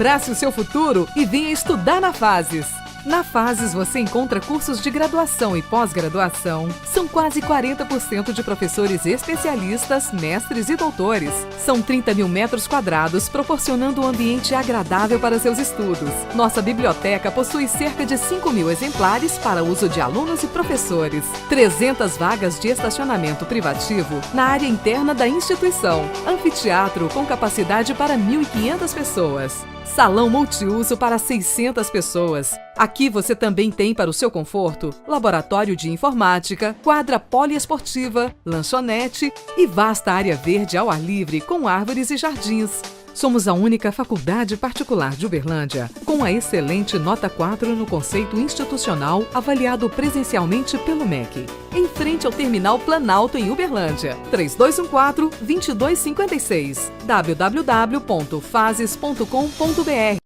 Abrace o seu futuro e venha estudar na Fases. Na Fases você encontra cursos de graduação e pós-graduação. São quase 40% de professores especialistas, mestres e doutores. São 30 mil metros quadrados, proporcionando um ambiente agradável para seus estudos. Nossa biblioteca possui cerca de 5 mil exemplares para uso de alunos e professores. 300 vagas de estacionamento privativo na área interna da instituição. Anfiteatro com capacidade para 1.500 pessoas. Salão multiuso para 600 pessoas. Aqui você também tem, para o seu conforto, laboratório de informática, quadra poliesportiva, lanchonete e vasta área verde ao ar livre com árvores e jardins. Somos a única faculdade particular de Uberlândia com a excelente nota 4 no conceito institucional avaliado presencialmente pelo MEC. Em frente ao Terminal Planalto em Uberlândia. 3214-2256. www.fases.com.br.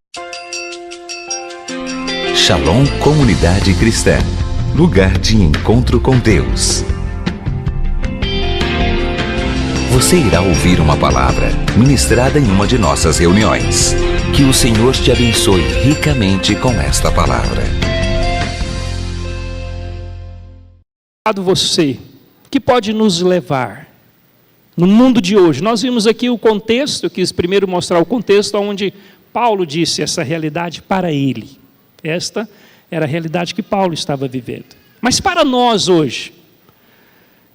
Shalom Comunidade Cristã. Lugar de encontro com Deus. Você irá ouvir uma palavra ministrada em uma de nossas reuniões. Que o Senhor te abençoe ricamente com esta palavra. Você, que pode nos levar no mundo de hoje? Nós vimos aqui o contexto, eu quis primeiro mostrar o contexto onde Paulo disse essa realidade para ele. Esta era a realidade que Paulo estava vivendo. Mas para nós hoje,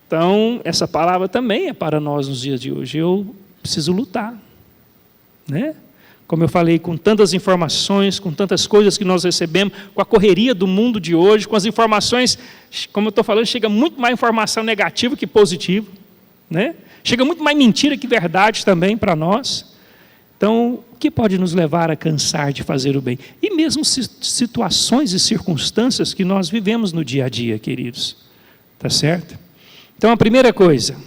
então, essa palavra também é para nós nos dias de hoje. Eu preciso lutar, né? Como eu falei, com tantas informações, com tantas coisas que nós recebemos, com a correria do mundo de hoje, com as informações, como eu estou falando, chega muito mais informação negativa que positiva, né? Chega muito mais mentira que verdade também para nós. Então, o que pode nos levar a cansar de fazer o bem? E mesmo situações e circunstâncias que nós vivemos no dia a dia, queridos. Tá certo? Então, a primeira coisa,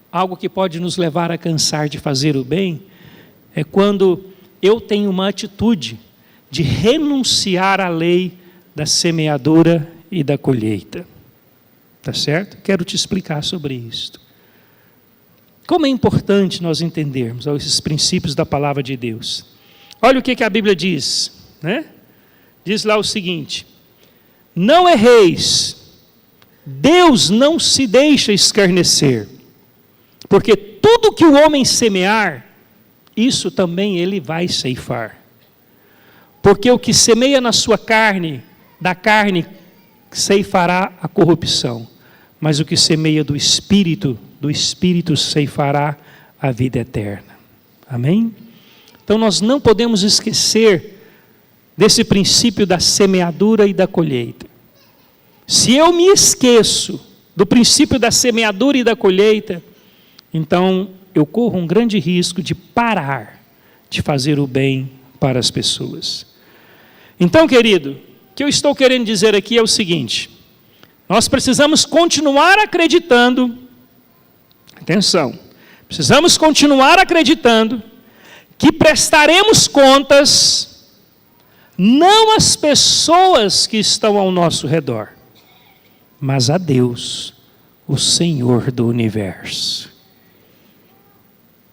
algo que pode nos levar a cansar de fazer o bem, é quando eu tenho uma atitude de renunciar à lei da semeadura e da colheita. Tá certo? Quero te explicar sobre isso. Como é importante nós entendermos esses princípios da palavra de Deus. Olha o que a Bíblia diz, né? Diz lá o seguinte: não erreis, Deus não se deixa escarnecer, porque tudo que o homem semear, isso também ele vai ceifar. Porque o que semeia na sua carne, da carne ceifará a corrupção, mas o que semeia do Espírito ceifará a vida eterna. Amém? Então nós não podemos esquecer desse princípio da semeadura e da colheita. Se eu me esqueço do princípio da semeadura e da colheita, então eu corro um grande risco de parar de fazer o bem para as pessoas. Então, querido, o que eu estou querendo dizer aqui é o seguinte: nós precisamos continuar acreditando, atenção, precisamos continuar acreditando que prestaremos contas não às pessoas que estão ao nosso redor, mas a Deus, o Senhor do universo.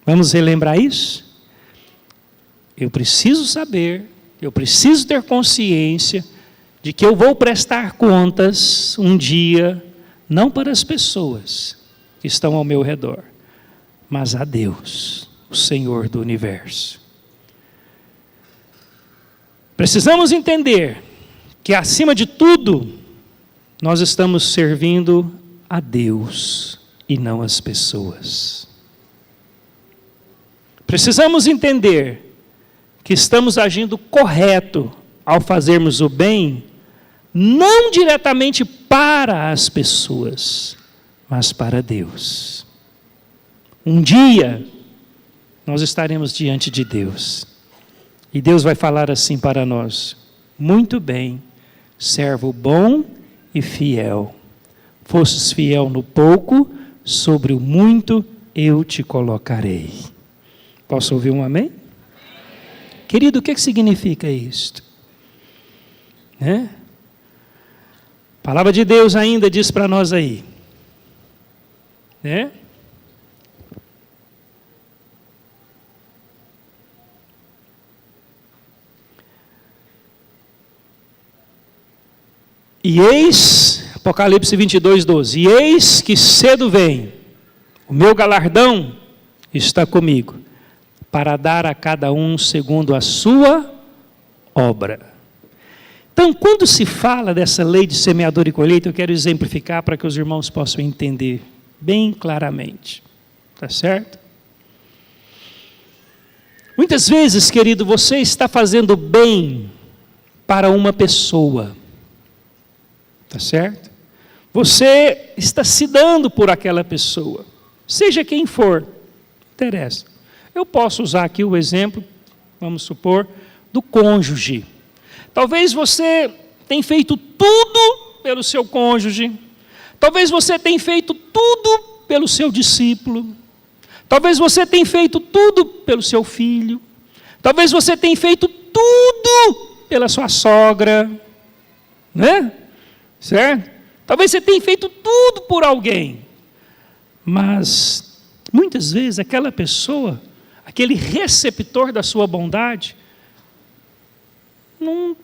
Vamos relembrar isso? Eu preciso saber, eu preciso ter consciência de que eu vou prestar contas um dia, não para as pessoas que estão ao meu redor, mas a Deus, o Senhor do universo. Precisamos entender que, acima de tudo, nós estamos servindo a Deus e não as pessoas. Precisamos entender que estamos agindo correto ao fazermos o bem, não diretamente para as pessoas, mas para Deus. Um dia, nós estaremos diante de Deus, e Deus vai falar assim para nós: muito bem, servo bom e fiel. Fostes fiel no pouco, sobre o muito eu te colocarei. Posso ouvir um amém? Querido, o que significa isto? A palavra de Deus ainda diz para nós aí, E eis, Apocalipse 22, 12, e eis que cedo vem, o meu galardão está comigo, para dar a cada um segundo a sua obra. Então, quando se fala dessa lei de semeadura e colheita, eu quero exemplificar para que os irmãos possam entender bem claramente. Tá certo? Muitas vezes, querido, você está fazendo bem para uma pessoa. Tá certo? Você está se dando por aquela pessoa, seja quem for, não interessa. Eu posso usar aqui o exemplo, vamos supor, do cônjuge. Talvez você tenha feito tudo pelo seu cônjuge, talvez você tenha feito tudo pelo seu discípulo, talvez você tenha feito tudo pelo seu filho, talvez você tenha feito tudo pela sua sogra, né? Certo? Talvez você tenha feito tudo por alguém, mas muitas vezes aquela pessoa, aquele receptor da sua bondade,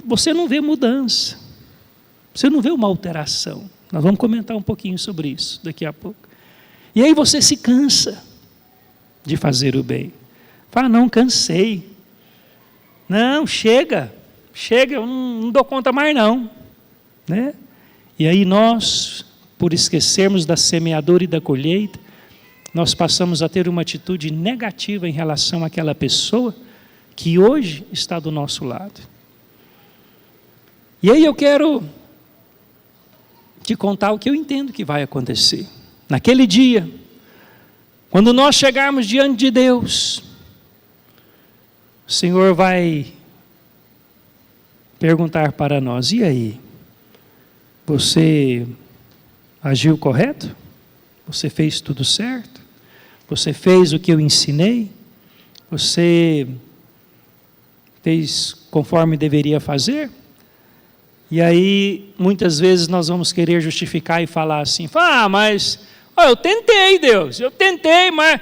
você não vê mudança, você não vê uma alteração. Nós vamos comentar um pouquinho sobre isso daqui a pouco. E aí você se cansa de fazer o bem. Fala, não, cansei. Não, chega, eu não dou conta mais não. Né? E aí nós, por esquecermos da semeadura e da colheita, nós passamos a ter uma atitude negativa em relação àquela pessoa que hoje está do nosso lado. E aí eu quero te contar o que eu entendo que vai acontecer. Naquele dia, quando nós chegarmos diante de Deus, o Senhor vai perguntar para nós, e aí? Você agiu correto? Você fez tudo certo? Você fez o que eu ensinei? Você fez conforme deveria fazer? E aí, muitas vezes nós vamos querer justificar e falar assim, mas eu tentei, Deus, eu tentei, mas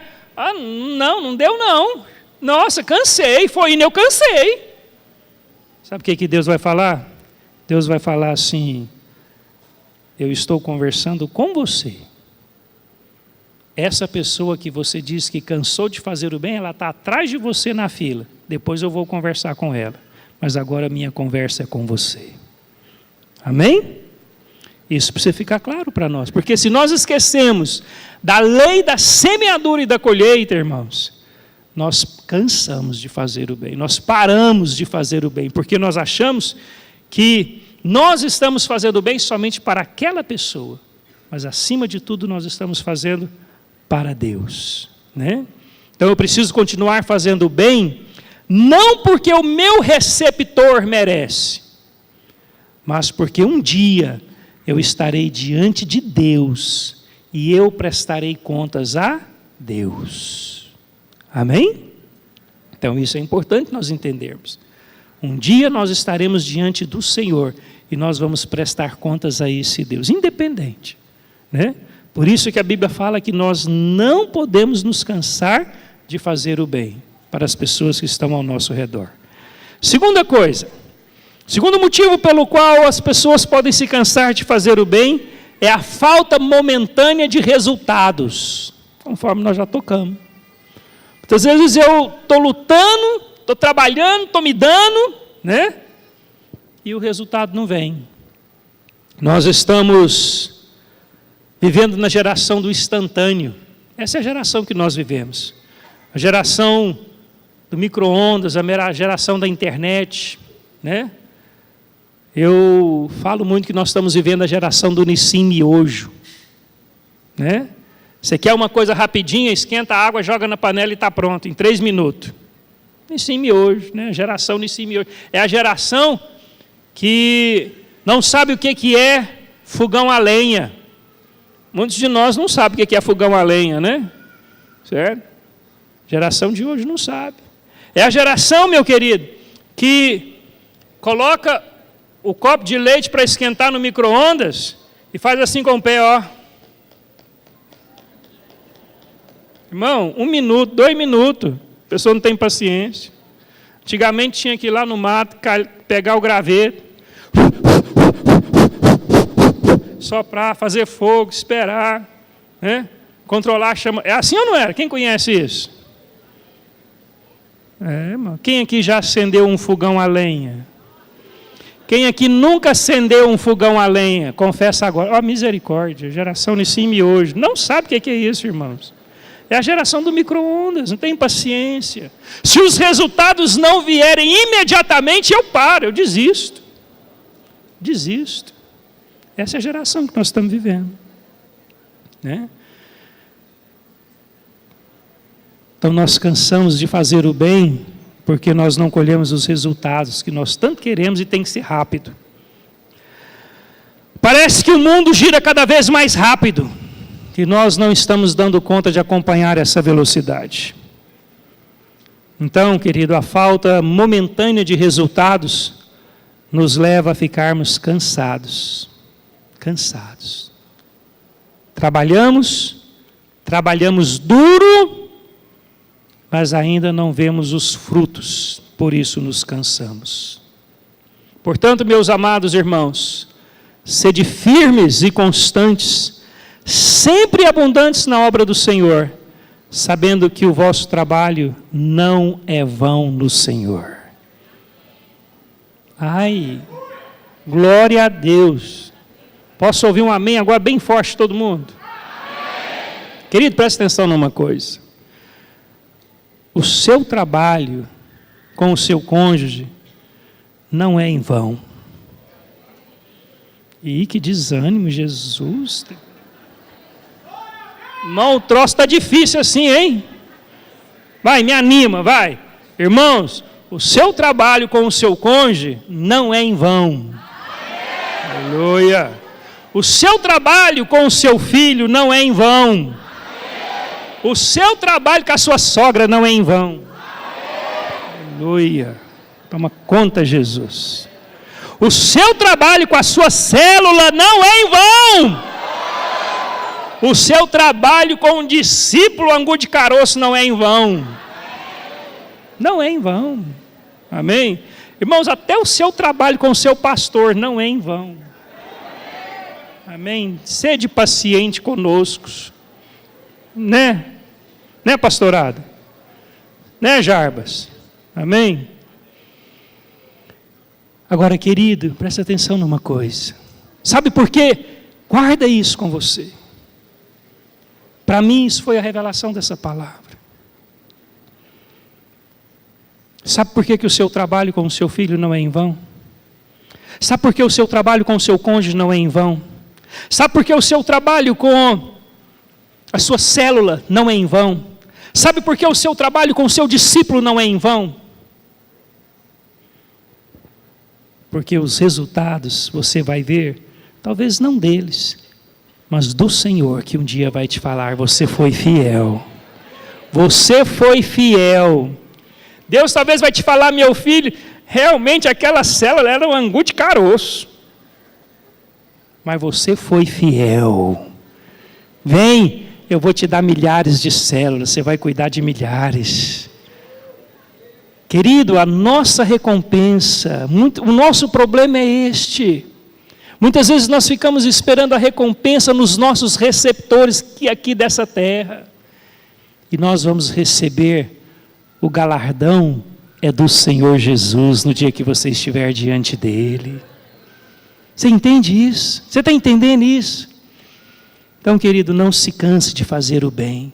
não deu não. Nossa, cansei, foi indo, eu cansei. Sabe o que Deus vai falar? Deus vai falar assim, eu estou conversando com você. Essa pessoa que você diz que cansou de fazer o bem, ela está atrás de você na fila. Depois eu vou conversar com ela. Mas agora a minha conversa é com você. Amém? Isso precisa ficar claro para nós. Porque se nós esquecemos da lei da semeadura e da colheita, irmãos, nós cansamos de fazer o bem. Nós paramos de fazer o bem. Porque nós achamos que nós estamos fazendo o bem somente para aquela pessoa. Mas acima de tudo nós estamos fazendo para Deus. Né? Então eu preciso continuar fazendo o bem, não porque o meu receptor merece, mas porque um dia eu estarei diante de Deus e eu prestarei contas a Deus. Amém? Então isso é importante nós entendermos. Um dia nós estaremos diante do Senhor e nós vamos prestar contas a esse Deus, independente. Né? Por isso que a Bíblia fala que nós não podemos nos cansar de fazer o bem para as pessoas que estão ao nosso redor. Segunda coisa, segundo motivo pelo qual as pessoas podem se cansar de fazer o bem é a falta momentânea de resultados, conforme nós já tocamos. Muitas vezes eu estou lutando, estou trabalhando, estou me dando, né? E o resultado não vem. Nós estamos vivendo na geração do instantâneo. Essa é a geração que nós vivemos. A geração do micro-ondas, a geração da internet, né? Eu falo muito que nós estamos vivendo a geração do Nissim Miojo, né? Você quer uma coisa rapidinha, esquenta a água, joga na panela e está pronto, em 3 minutos. Nissim Miojo, né? Geração Nissim Miojo. É a geração que não sabe o que é fogão a lenha. Muitos de nós não sabem o que é fogão a lenha, né? Certo? Geração de hoje não sabe. É a geração, meu querido, que coloca o copo de leite para esquentar no micro-ondas e faz assim com o pé, ó. Irmão, 1 minuto, 2 minutos, a pessoa não tem paciência. Antigamente tinha que ir lá no mato, pegar o graveto, soprar, fazer fogo, esperar, né? Controlar a chama. É assim ou não era? Quem conhece isso? Irmão. Quem aqui já acendeu um fogão a lenha? Quem aqui nunca acendeu um fogão a lenha? Confessa agora. Ó, misericórdia, geração Nissim e hoje. Não sabe o que é isso, irmãos. É a geração do micro-ondas, não tem paciência. Se os resultados não vierem imediatamente, eu paro, eu desisto. Desisto. Essa é a geração que nós estamos vivendo. Né? Então nós cansamos de fazer o bem, porque nós não colhemos os resultados que nós tanto queremos e tem que ser rápido. Parece que o mundo gira cada vez mais rápido. E nós não estamos dando conta de acompanhar essa velocidade. Então, querido, a falta momentânea de resultados nos leva a ficarmos cansados. Cansados. Trabalhamos duro, mas ainda não vemos os frutos, por isso nos cansamos. Portanto, meus amados irmãos, sede firmes e constantes, sempre abundantes na obra do Senhor, sabendo que o vosso trabalho não é vão no Senhor. Ai, glória a Deus. Posso ouvir um amém agora bem forte todo mundo? Amém. Querido, presta atenção numa coisa. O seu trabalho com o seu cônjuge não é em vão. E que desânimo, Jesus. Irmão, o troço está difícil assim, hein? Vai, me anima, vai. Irmãos, o seu trabalho com o seu cônjuge não é em vão. Aleluia. O seu trabalho com o seu filho não é em vão. O seu trabalho com a sua sogra não é em vão. Aleluia. Toma conta, Jesus. O seu trabalho com a sua célula não é em vão. O seu trabalho com um discípulo angu de caroço não é em vão. Não é em vão. Amém? Irmãos, até o seu trabalho com o seu pastor não é em vão. Amém? Sede paciente conosco. Né? Né, pastorada? Né, Jarbas? Amém? Agora, querido, presta atenção numa coisa. Sabe por quê? Guarda isso com você. Para mim, isso foi a revelação dessa palavra. Sabe por que o seu trabalho com o seu filho não é em vão? Sabe por que o seu trabalho com o seu cônjuge não é em vão? Sabe por que o seu trabalho com a sua célula não é em vão? Sabe por que o seu trabalho com o seu discípulo não é em vão? Porque os resultados você vai ver, talvez não deles, mas do Senhor, que um dia vai te falar, você foi fiel. Você foi fiel. Deus talvez vai te falar, meu filho, realmente aquela célula era um angu de caroço. Mas você foi fiel. Vem, eu vou te dar milhares de células, você vai cuidar de milhares. Querido, a nossa recompensa, o nosso problema é este. Muitas vezes nós ficamos esperando a recompensa nos nossos receptores aqui dessa terra. E nós vamos receber o galardão é do Senhor Jesus no dia que você estiver diante dele. Você entende isso? Você está entendendo isso? Então, querido, não se canse de fazer o bem.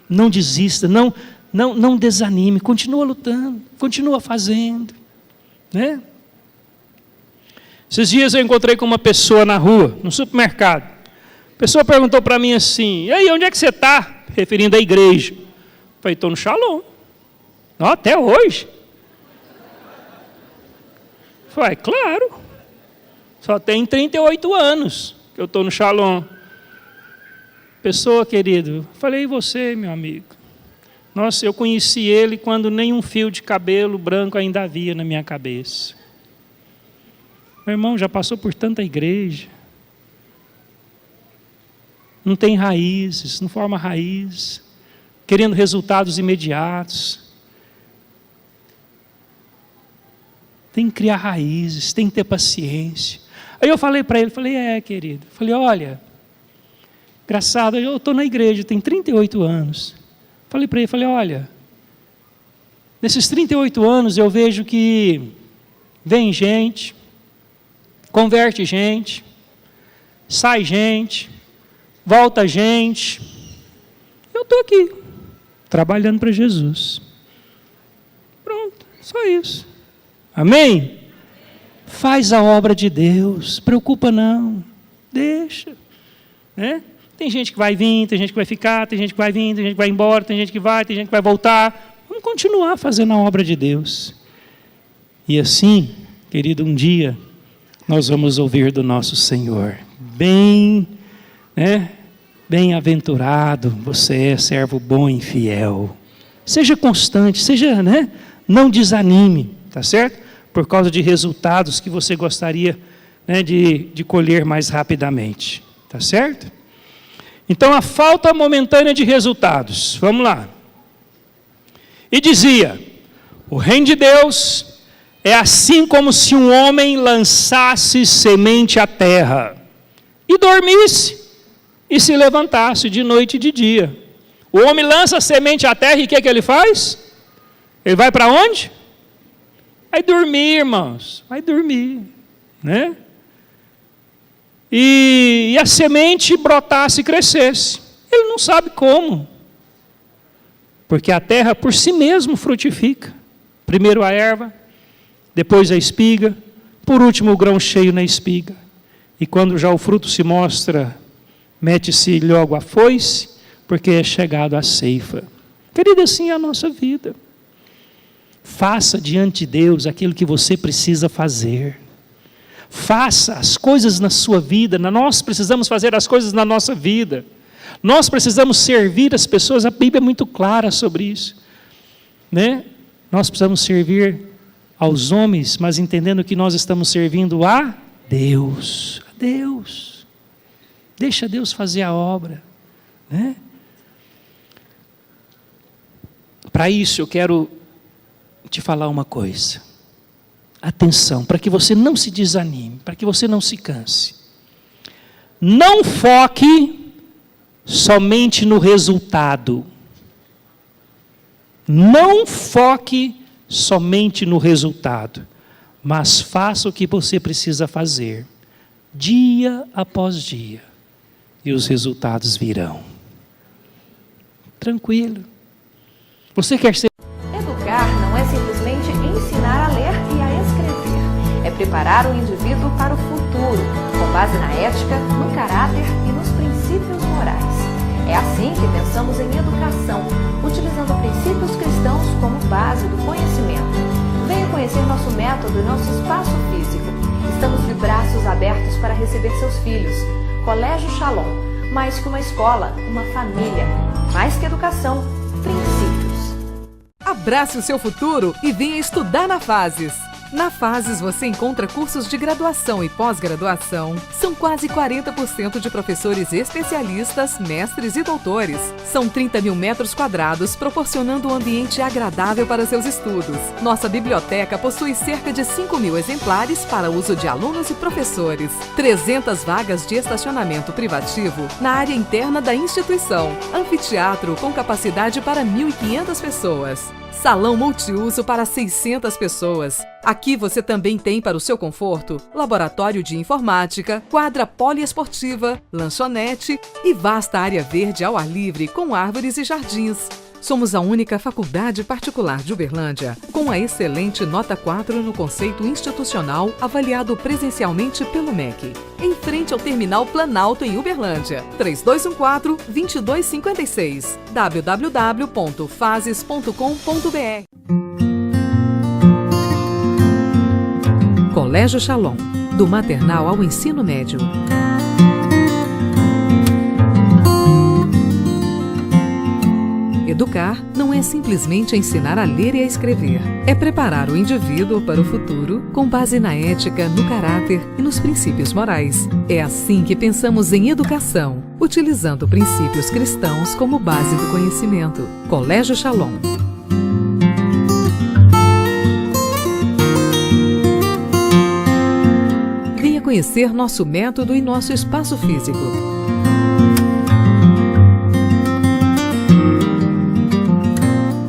Não desista, não desanime, continua lutando, continua fazendo, né? Esses dias eu encontrei com uma pessoa na rua, no supermercado. A pessoa perguntou para mim assim, e aí, onde é que você está? Referindo à igreja. Eu falei, estou no Shalom. Não, até hoje. Eu falei, claro. Só tem 38 anos que eu estou no Shalom. Pessoa, querido, falei, e você, meu amigo? Nossa, eu conheci ele quando nenhum fio de cabelo branco ainda havia na minha cabeça. Meu irmão, já passou por tanta igreja. Não tem raízes, não forma raiz. Querendo resultados imediatos. Tem que criar raízes, tem que ter paciência. Aí eu falei para ele, querido, olha, engraçado, eu estou na igreja, tem 38 anos. Falei para ele, olha, nesses 38 anos eu vejo que vem gente, converte gente, sai gente, volta gente. Eu estou aqui, trabalhando para Jesus. Pronto, só isso. Amém? Faz a obra de Deus, preocupa não, deixa. Né? Tem gente que vai vir, tem gente que vai ficar, tem gente que vai vir, tem gente que vai embora, tem gente que vai, tem gente que vai voltar. Vamos continuar fazendo a obra de Deus. E assim, querido, um dia nós vamos ouvir do nosso Senhor. Bem-aventurado, você é servo bom e fiel. Seja constante, não desanime, tá certo? Por causa de resultados que você gostaria de colher mais rapidamente, tá certo? Então, a falta momentânea de resultados, vamos lá. E dizia, o reino de Deus é assim como se um homem lançasse semente à terra, e dormisse, e se levantasse de noite e de dia. O homem lança a semente à terra, e o que ele faz? Ele vai para onde? Vai dormir, irmãos, vai dormir, né? E a semente brotasse e crescesse. Ele não sabe como. Porque a terra por si mesmo frutifica. Primeiro a erva, depois a espiga, por último o grão cheio na espiga. E quando já o fruto se mostra, mete-se logo a foice, porque é chegado a ceifa. Querida, assim é a nossa vida. Faça diante de Deus aquilo que você precisa fazer. Faça as coisas na sua vida. Nós precisamos fazer as coisas na nossa vida. Nós precisamos servir as pessoas. A Bíblia é muito clara sobre isso, né? Nós precisamos servir aos homens, mas entendendo que nós estamos servindo a Deus. A Deus. Deixa Deus fazer a obra, né? Para isso eu quero te falar uma coisa. Atenção, para que você não se desanime, para que você não se canse. Não foque somente no resultado. Não foque somente no resultado, mas faça o que você precisa fazer, dia após dia, e os resultados virão. Tranquilo. Você quer ser... Educar não é simplesmente ensinar a ler e a escrever. É preparar o indivíduo para o futuro, com base na ética, no caráter e nos princípios morais. É assim que pensamos em educação, utilizando princípios cristãos como base do conhecimento. Venha conhecer nosso método e nosso espaço físico. Estamos de braços abertos para receber seus filhos. Colégio Shalom, mais que uma escola, uma família. Mais que educação, princípios. Abrace o seu futuro e venha estudar na Fases. Na Fases você encontra cursos de graduação e pós-graduação. São quase 40% de professores especialistas, mestres e doutores. São 30 mil metros quadrados, proporcionando um ambiente agradável para seus estudos. Nossa biblioteca possui cerca de 5 mil exemplares para uso de alunos e professores. 300 vagas de estacionamento privativo na área interna da instituição. Anfiteatro com capacidade para 1.500 pessoas. Salão multiuso para 600 pessoas. Aqui você também tem, para o seu conforto, laboratório de informática, quadra poliesportiva, lanchonete e vasta área verde ao ar livre com árvores e jardins. Somos a única faculdade particular de Uberlândia com a excelente nota 4 no conceito institucional avaliado presencialmente pelo MEC. Em frente ao Terminal Planalto em Uberlândia. 3214-2256. www.fases.com.br. Colégio Shalom, do maternal ao ensino médio. Educar não é simplesmente ensinar a ler e a escrever. É preparar o indivíduo para o futuro com base na ética, no caráter e nos princípios morais. É assim que pensamos em educação, utilizando princípios cristãos como base do conhecimento. Colégio Shalom. Venha conhecer nosso método e nosso espaço físico.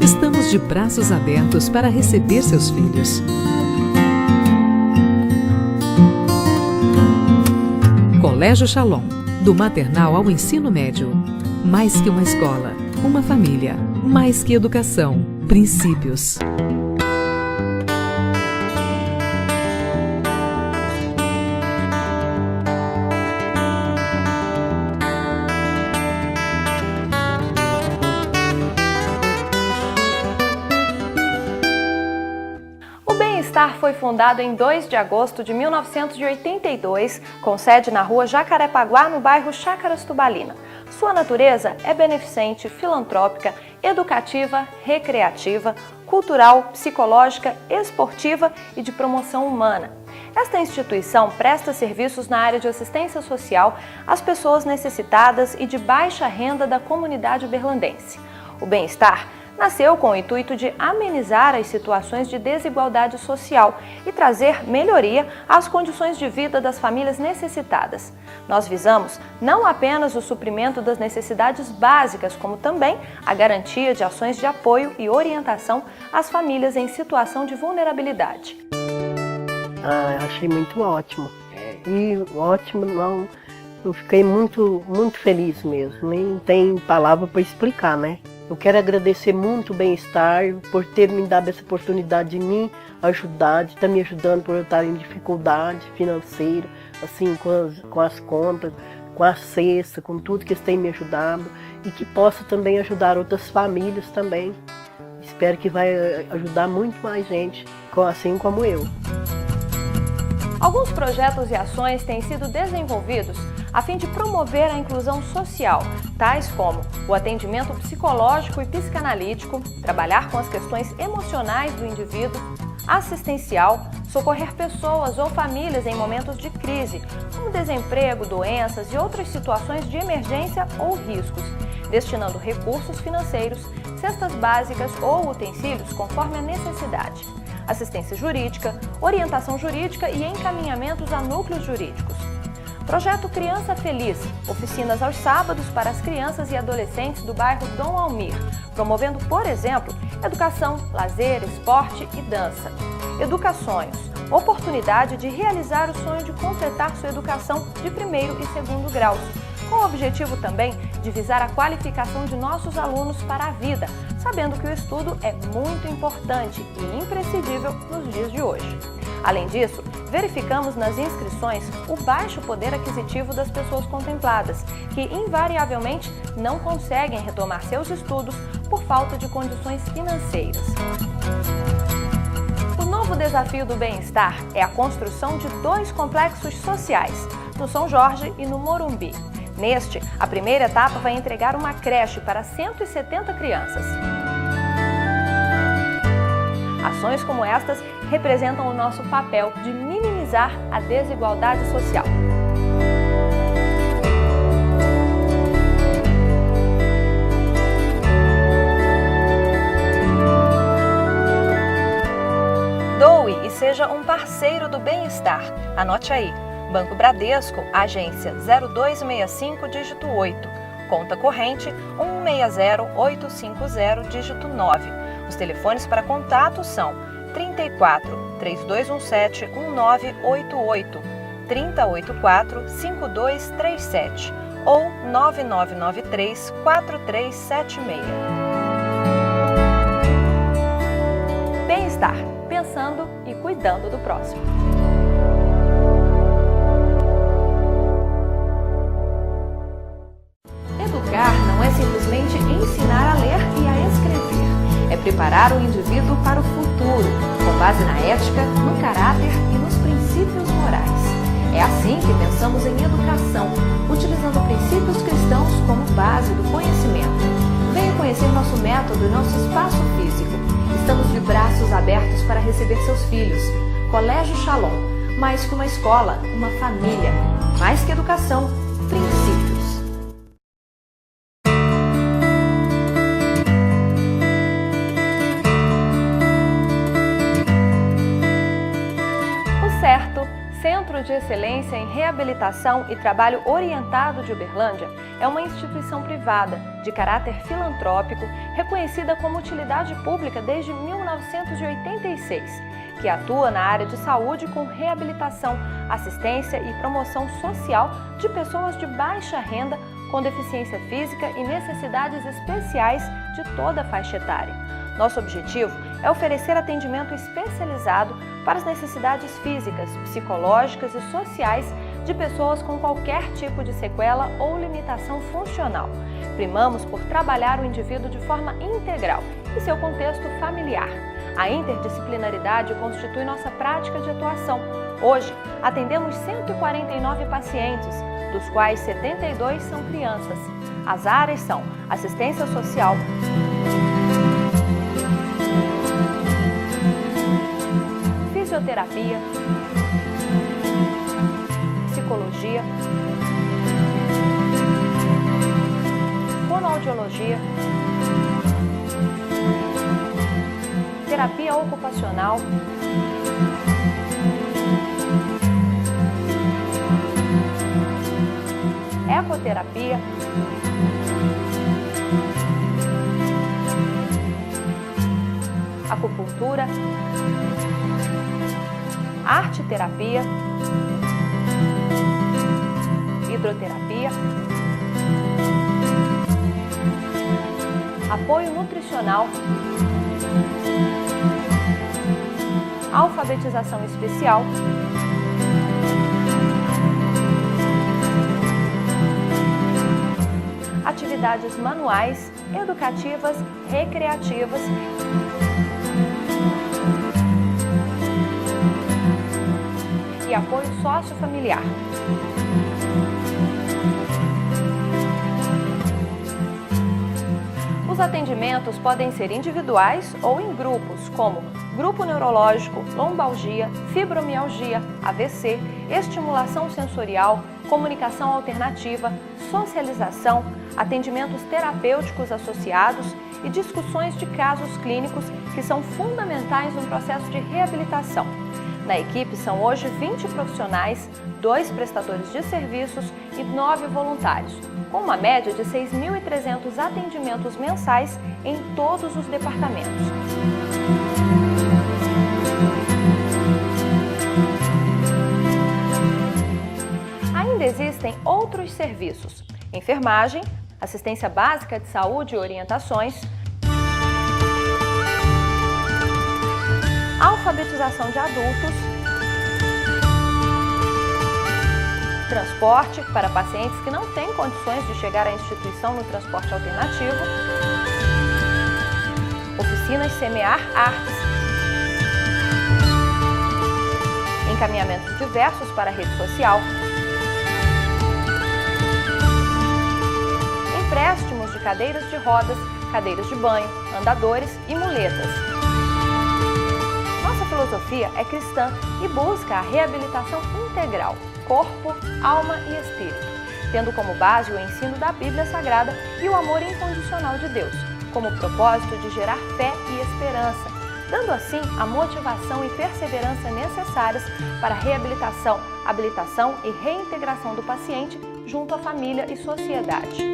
Estamos de braços abertos para receber seus filhos. Colégio Shalom, do maternal ao ensino médio. Mais que uma escola, uma família. Mais que educação, princípios. Foi fundado em 2 de agosto de 1982, com sede na rua Jacarepaguá, no bairro Chácaras Tubalina. Sua natureza é beneficente, filantrópica, educativa, recreativa, cultural, psicológica, esportiva e de promoção humana. Esta instituição presta serviços na área de assistência social às pessoas necessitadas e de baixa renda da comunidade berlandense. O Bem-Estar nasceu com o intuito de amenizar as situações de desigualdade social e trazer melhoria às condições de vida das famílias necessitadas. Nós visamos não apenas o suprimento das necessidades básicas, como também a garantia de ações de apoio e orientação às famílias em situação de vulnerabilidade. Eu achei muito ótimo. E ótimo, não, eu fiquei muito feliz mesmo, nem tem palavra para explicar, né? Eu quero agradecer muito o Bem-Estar por ter me dado essa oportunidade de me ajudar, de estar me ajudando por eu estar em dificuldade financeira, assim, com as contas, com a cesta, com tudo que eles têm me ajudado e que possa também ajudar outras famílias também. Espero que vai ajudar muito mais gente, assim como eu. Alguns projetos e ações têm sido desenvolvidos a fim de promover a inclusão social, tais como o atendimento psicológico e psicanalítico, trabalhar com as questões emocionais do indivíduo, assistencial, socorrer pessoas ou famílias em momentos de crise, como desemprego, doenças e outras situações de emergência ou riscos, destinando recursos financeiros, cestas básicas ou utensílios conforme a necessidade. Assistência jurídica, orientação jurídica e encaminhamentos a núcleos jurídicos. Projeto Criança Feliz, oficinas aos sábados para as crianças e adolescentes do bairro Dom Almir, promovendo, por exemplo, educação, lazer, esporte e dança. Educações, oportunidade de realizar o sonho de completar sua educação de 1º e 2º graus, com o objetivo também de visar a qualificação de nossos alunos para a vida, sabendo que o estudo é muito importante e imprescindível nos dias de hoje. Além disso, verificamos nas inscrições o baixo poder aquisitivo das pessoas contempladas, que invariavelmente não conseguem retomar seus estudos por falta de condições financeiras. O novo desafio do Bem-Estar é a construção de 2 complexos sociais, no São Jorge e no Morumbi. Neste, a primeira etapa vai entregar uma creche para 170 crianças. Ações como estas representam o nosso papel de minimizar a desigualdade social. Doe e seja um parceiro do Bem-Estar. Anote aí. Banco Bradesco, agência 0265, dígito 8. Conta corrente 160850, dígito 9. Os telefones para contato são 34 3217 1988, 3084 5237 ou 9993 4376. Bem-Estar, pensando e cuidando do próximo. Educar não é simplesmente ensinar a ler e a escrever. É preparar o indivíduo para o futuro, com base na ética, no caráter e nos princípios morais. É assim que pensamos em educação, utilizando princípios cristãos como base do conhecimento. Venha conhecer nosso método e nosso espaço físico. Estamos de braços abertos para receber seus filhos. Colégio Shalom, mais que uma escola, uma família. Mais que educação, princípios. Centro de Excelência em Reabilitação e Trabalho Orientado de Uberlândia é uma instituição privada de caráter filantrópico reconhecida como utilidade pública desde 1986, que atua na área de saúde com reabilitação, assistência e promoção social de pessoas de baixa renda com deficiência física e necessidades especiais de toda a faixa etária. Nosso objetivo é oferecer atendimento especializado para as necessidades físicas, psicológicas e sociais de pessoas com qualquer tipo de sequela ou limitação funcional. Primamos por trabalhar o indivíduo de forma integral e seu contexto familiar. A interdisciplinaridade constitui nossa prática de atuação. Hoje, atendemos 149 pacientes, dos quais 72 são crianças. As áreas são assistência social, fisioterapia, psicologia, fonoaudiologia, terapia ocupacional, ecoterapia, acupuntura, arte-terapia, hidroterapia, apoio nutricional, alfabetização especial, atividades manuais, educativas, recreativas, e apoio sociofamiliar. Os atendimentos podem ser individuais ou em grupos, como grupo neurológico, lombalgia, fibromialgia, AVC, estimulação sensorial, comunicação alternativa, socialização, atendimentos terapêuticos associados e discussões de casos clínicos que são fundamentais no processo de reabilitação. Na equipe são hoje 20 profissionais, 2 prestadores de serviços e 9 voluntários, com uma média de 6.300 atendimentos mensais em todos os departamentos. Ainda existem outros serviços: enfermagem, assistência básica de saúde e orientações, alfabetização de adultos, transporte para pacientes que não têm condições de chegar à instituição no transporte alternativo, oficinas Semear Artes, encaminhamentos diversos para a rede social, empréstimos de cadeiras de rodas, cadeiras de banho, andadores e muletas. Nossa filosofia é cristã e busca a reabilitação integral, corpo, alma e espírito, tendo como base o ensino da Bíblia Sagrada e o amor incondicional de Deus, como propósito de gerar fé e esperança, dando assim a motivação e perseverança necessárias para a reabilitação, habilitação e reintegração do paciente junto à família e sociedade.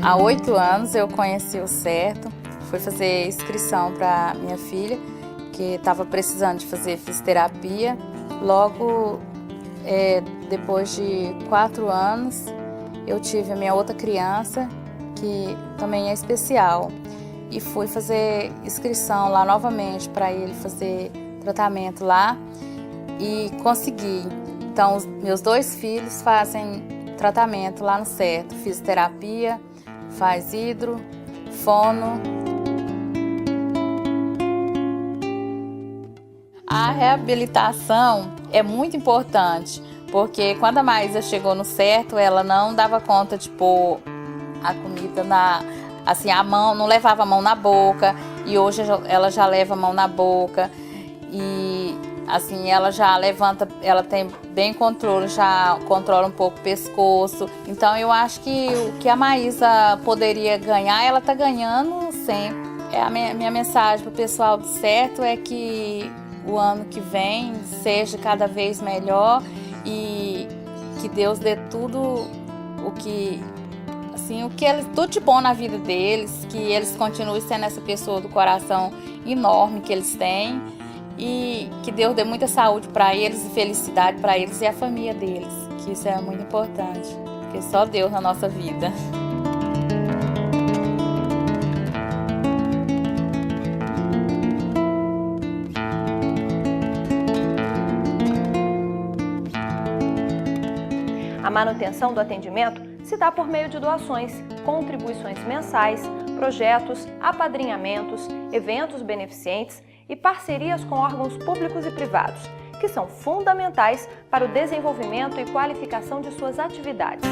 Há 8 anos eu conheci o Certo, fui fazer inscrição para minha filha, que estava precisando de fazer fisioterapia. Logo, depois de 4 anos, eu tive a minha outra criança, que também é especial, e fui fazer inscrição lá novamente para ele fazer tratamento lá e consegui. Então, os meus 2 filhos fazem tratamento lá no Certo, fisioterapia, faz hidro, fono. A reabilitação é muito importante, porque quando a Maísa chegou no Certo, ela não dava conta de pôr a comida a mão, não levava a mão na boca, e hoje ela já leva a mão na boca. E Assim, ela já levanta, ela tem bem controle, já controla um pouco o pescoço. Então eu acho que o que a Maísa poderia ganhar, ela está ganhando sempre. A minha mensagem para o pessoal do certo é que o ano que vem seja cada vez melhor e que Deus dê tudo o que tudo de bom na vida deles, que eles continuem sendo essa pessoa do coração enorme que eles têm e que Deus dê muita saúde para eles e felicidade para eles e a família deles, que isso é muito importante, porque só Deus na nossa vida. A manutenção do atendimento se dá por meio de doações, contribuições mensais, projetos, apadrinhamentos, eventos beneficentes e parcerias com órgãos públicos e privados, que são fundamentais para o desenvolvimento e qualificação de suas atividades.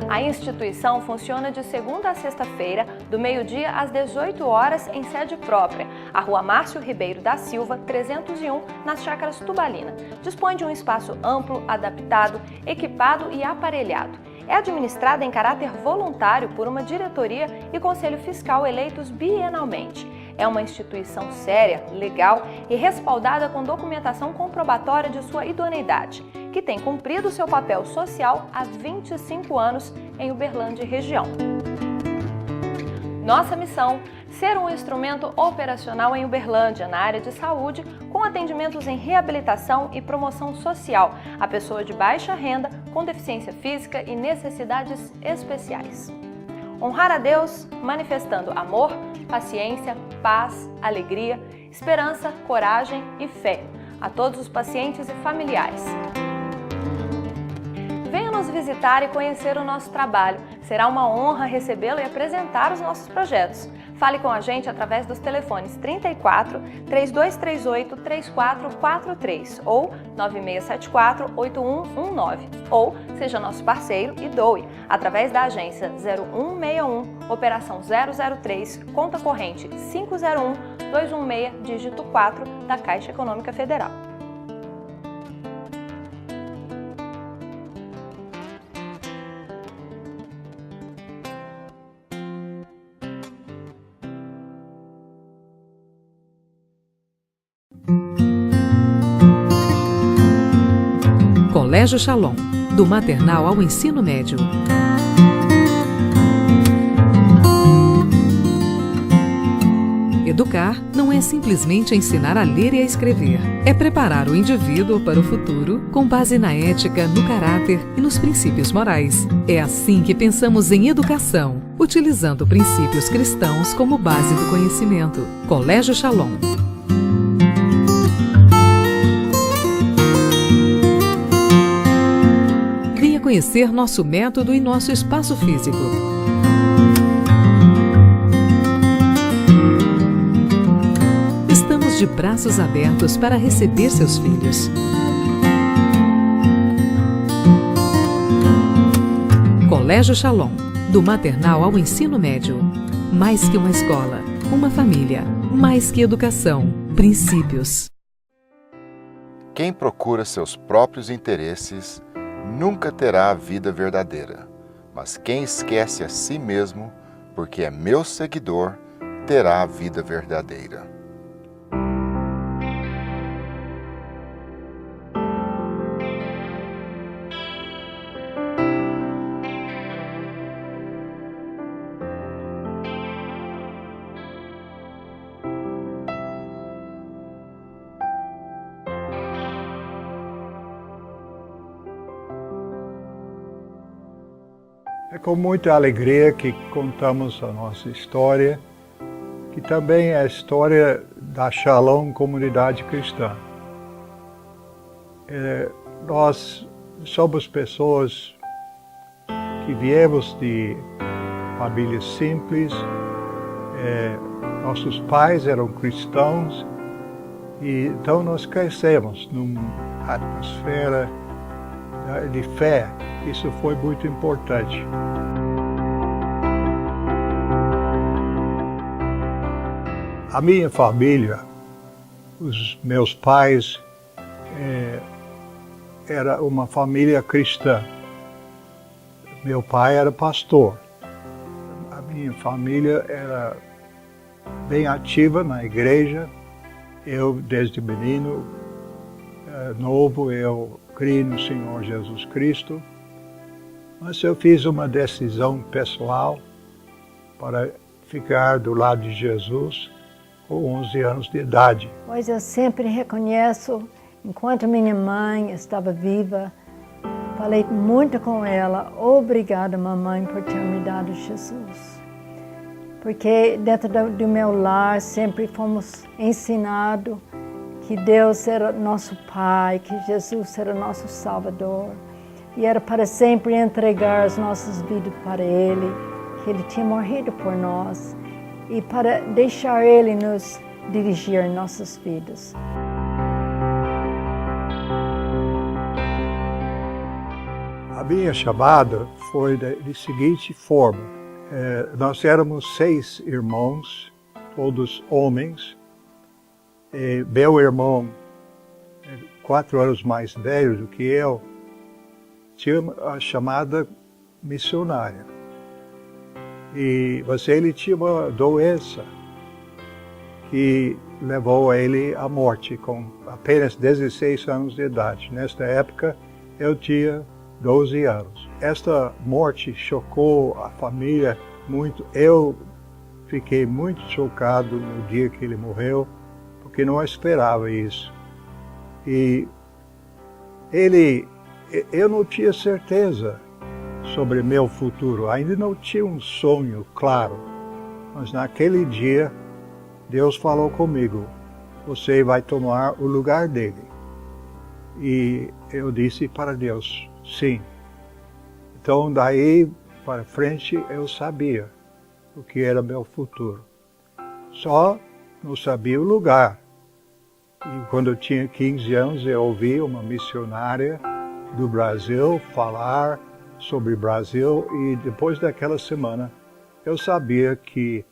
A instituição funciona de segunda a sexta-feira, do meio-dia às 18 horas, em sede própria, a Rua Márcio Ribeiro da Silva, 301, nas Chácaras Tubalina. Dispõe de um espaço amplo, adaptado, equipado e aparelhado. É administrada em caráter voluntário por uma diretoria e conselho fiscal eleitos bienalmente. É uma instituição séria, legal e respaldada com documentação comprobatória de sua idoneidade, que tem cumprido seu papel social há 25 anos em Uberlândia e região. Nossa missão: ser um instrumento operacional em Uberlândia, na área de saúde, com atendimentos em reabilitação e promoção social a pessoa de baixa renda, com deficiência física e necessidades especiais. Honrar a Deus manifestando amor, paciência, paz, alegria, esperança, coragem e fé a todos os pacientes e familiares. Venha nos visitar e conhecer o nosso trabalho. Será uma honra recebê-lo e apresentar os nossos projetos. Fale com a gente através dos telefones 34 3238 3443 ou 9674 8119 ou seja nosso parceiro e doe através da agência 0161 Operação 003 Conta Corrente 501 216 dígito 4 da Caixa Econômica Federal. Colégio Shalom, do maternal ao ensino médio. Educar não é simplesmente ensinar a ler e a escrever. É preparar o indivíduo para o futuro com base na ética, no caráter e nos princípios morais. É assim que pensamos em educação, utilizando princípios cristãos como base do conhecimento. Colégio Shalom. Venha conhecer nosso método e nosso espaço físico. Estamos de braços abertos para receber seus filhos. Colégio Shalom, do maternal ao ensino médio. Mais que uma escola, uma família, mais que educação, princípios. Quem procura seus próprios interesses nunca terá a vida verdadeira, mas quem esquece a si mesmo, porque é meu seguidor, terá a vida verdadeira. É com muita alegria que contamos a nossa história, que também é a história da Shalom Comunidade Cristã. Nós somos pessoas que viemos de famílias simples, nossos pais eram cristãos, e então nós crescemos numa atmosfera de fé. Isso foi muito importante. A minha família Os meus pais era uma família cristã. Meu pai era pastor. A minha família era bem ativa na igreja. Eu, desde menino, novo, eu criei no Senhor Jesus Cristo. Mas eu fiz uma decisão pessoal para ficar do lado de Jesus com 11 anos de idade. Pois eu sempre reconheço, enquanto minha mãe estava viva, falei muito com ela, obrigada mamãe por ter me dado Jesus. Porque dentro do meu lar sempre fomos ensinados que Deus era nosso Pai, que Jesus era nosso Salvador. E era para sempre entregar as nossas vidas para Ele, que Ele tinha morrido por nós. E para deixar Ele nos dirigir em nossas vidas. A minha chamada foi da seguinte forma. Nós éramos 6 irmãos, todos homens. Meu irmão, 4 anos mais velho do que eu, tinha a chamada missionária. Mas ele tinha uma doença que levou ele à morte com apenas 16 anos de idade. Nesta época, eu tinha 12 anos. Esta morte chocou a família muito. Eu fiquei muito chocado no dia que ele morreu, porque não esperava isso. E eu não tinha certeza sobre meu futuro, ainda não tinha um sonho claro, mas naquele dia Deus falou comigo, você vai tomar o lugar dele. E eu disse para Deus, sim. Então daí para frente eu sabia o que era meu futuro. Só não sabia o lugar. E quando eu tinha 15 anos eu ouvi uma missionária do Brasil falar sobre o Brasil e depois daquela semana eu sabia que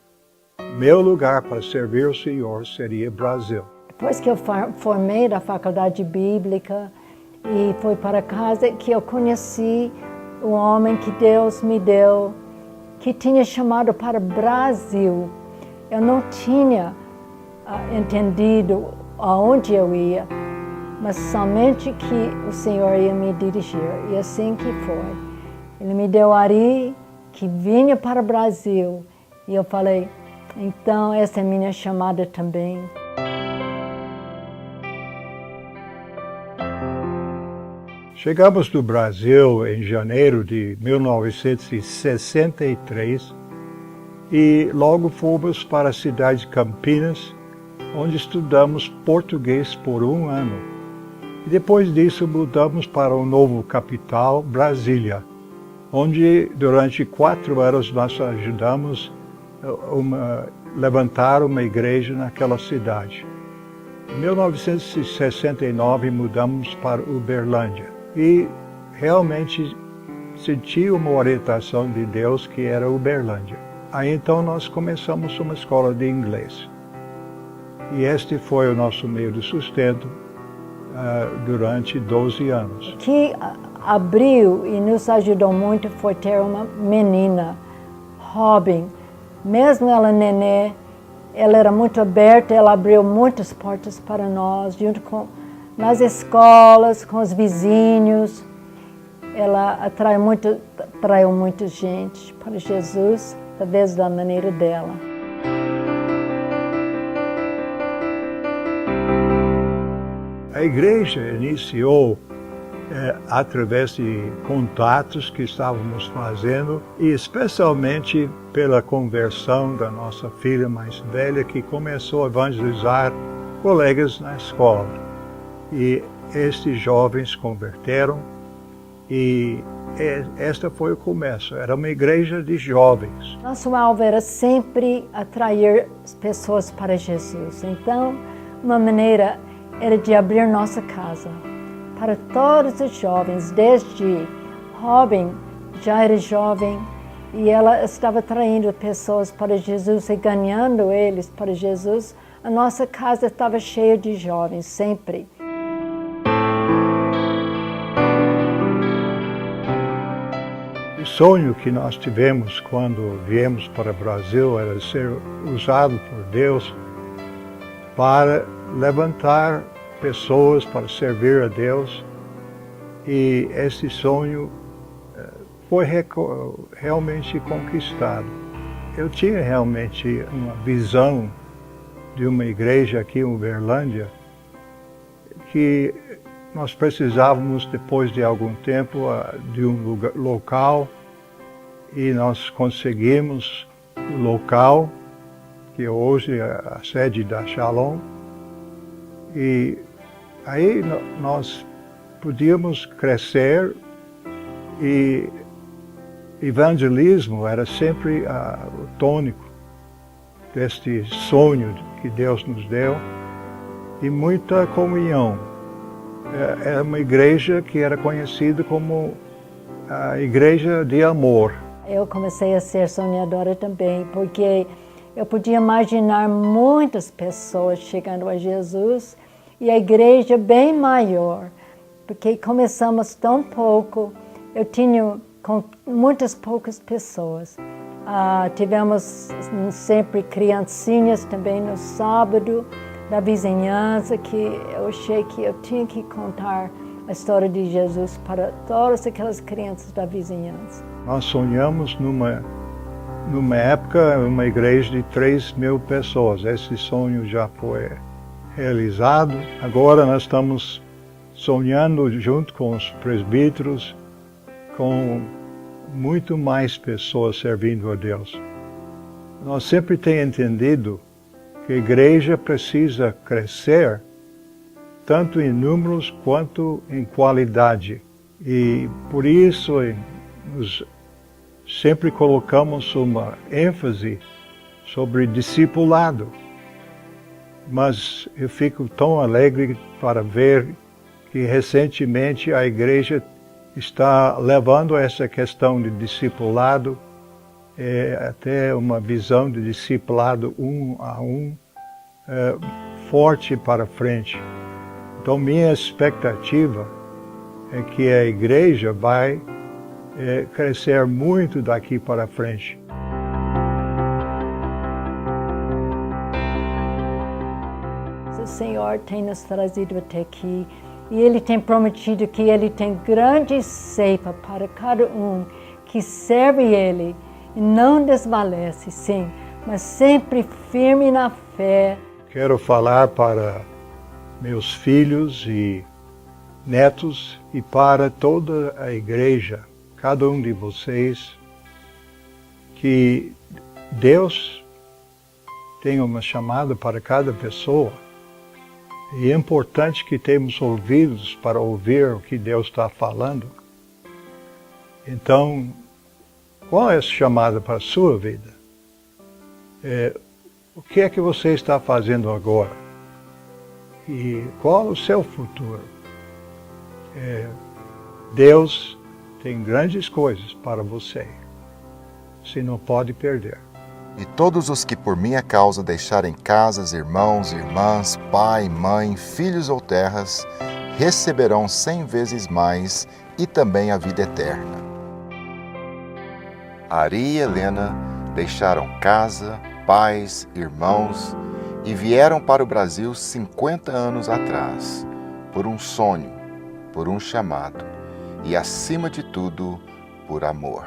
meu lugar para servir o Senhor seria Brasil. Depois que eu formei da faculdade bíblica e fui para casa, que eu conheci o homem que Deus me deu, que tinha chamado para o Brasil. Eu não tinha entendido aonde eu ia, mas somente que o Senhor ia me dirigir, e assim que foi. Ele me deu Ari, que vinha para o Brasil, e eu falei, então essa é minha chamada também. Chegamos no Brasil em janeiro de 1963 e logo fomos para a cidade de Campinas, onde estudamos português por 1 ano. E depois disso mudamos para o novo capital, Brasília, onde durante 4 anos nós ajudamos a levantar uma igreja naquela cidade. Em 1969 mudamos para Uberlândia e realmente senti uma orientação de Deus que era Uberlândia. Aí então nós começamos uma escola de inglês. E este foi o nosso meio de sustento durante 12 anos. O que abriu e nos ajudou muito foi ter uma menina, Robin. Mesmo ela nenê, ela era muito aberta, ela abriu muitas portas para nós, junto com nas escolas, com os vizinhos. Ela atraiu muita gente para Jesus, através da maneira dela. A igreja iniciou através de contatos que estávamos fazendo e especialmente pela conversão da nossa filha mais velha, que começou a evangelizar colegas na escola. E estes jovens converteram e este foi o começo. Era uma igreja de jovens. Nosso alvo era sempre atrair pessoas para Jesus. Então, uma maneira era de abrir nossa casa para todos os jovens, desde Robin já era jovem e ela estava atraindo pessoas para Jesus e ganhando eles para Jesus, a nossa casa estava cheia de jovens, sempre. O sonho que nós tivemos quando viemos para o Brasil era ser usado por Deus para levantar pessoas para servir a Deus, e esse sonho foi realmente conquistado. Eu tinha realmente uma visão de uma igreja aqui em Uberlândia que nós precisávamos, depois de algum tempo, de um local, e nós conseguimos o local, que hoje é a sede da Shalom, e aí nós podíamos crescer, e evangelismo era sempre o tônico deste sonho que Deus nos deu, e muita comunhão. É uma igreja que era conhecida como a igreja de amor. Eu comecei a ser sonhadora também, porque eu podia imaginar muitas pessoas chegando a Jesus e a igreja bem maior, porque começamos tão pouco, eu tinha com muitas poucas pessoas. Tivemos sempre criancinhas também no sábado, da vizinhança, que eu achei que eu tinha que contar a história de Jesus para todas aquelas crianças da vizinhança. Nós sonhamos numa época, uma igreja de 3.000 pessoas. Esse sonho já foi realizado. Agora nós estamos sonhando junto com os presbíteros, com muito mais pessoas servindo a Deus. Nós sempre temos entendido que a igreja precisa crescer tanto em números quanto em qualidade. E por isso nós sempre colocamos uma ênfase sobre discipulado. Mas eu fico tão alegre para ver que recentemente a igreja está levando essa questão de discipulado, até uma visão de discipulado um a um, forte para frente. Então minha expectativa é que a igreja vai crescer muito daqui para frente. O Senhor tem nos trazido até aqui, e Ele tem prometido que Ele tem grande ceifa para cada um que serve Ele e não desvalece, sim, mas sempre firme na fé. Quero falar para meus filhos e netos e para toda a igreja, cada um de vocês, que Deus tem uma chamada para cada pessoa. E é importante que temos ouvidos para ouvir o que Deus está falando. Então, qual é essa chamada para a sua vida? O que é que você está fazendo agora? E qual o seu futuro? Deus tem grandes coisas para você. Você não pode perder. E todos os que por minha causa deixarem casas, irmãos, irmãs, pai, mãe, filhos ou terras, receberão 100 vezes mais e também a vida eterna. Ari e Helena deixaram casa, pais, irmãos e vieram para o Brasil 50 anos atrás, por um sonho, por um chamado e, acima de tudo, por amor.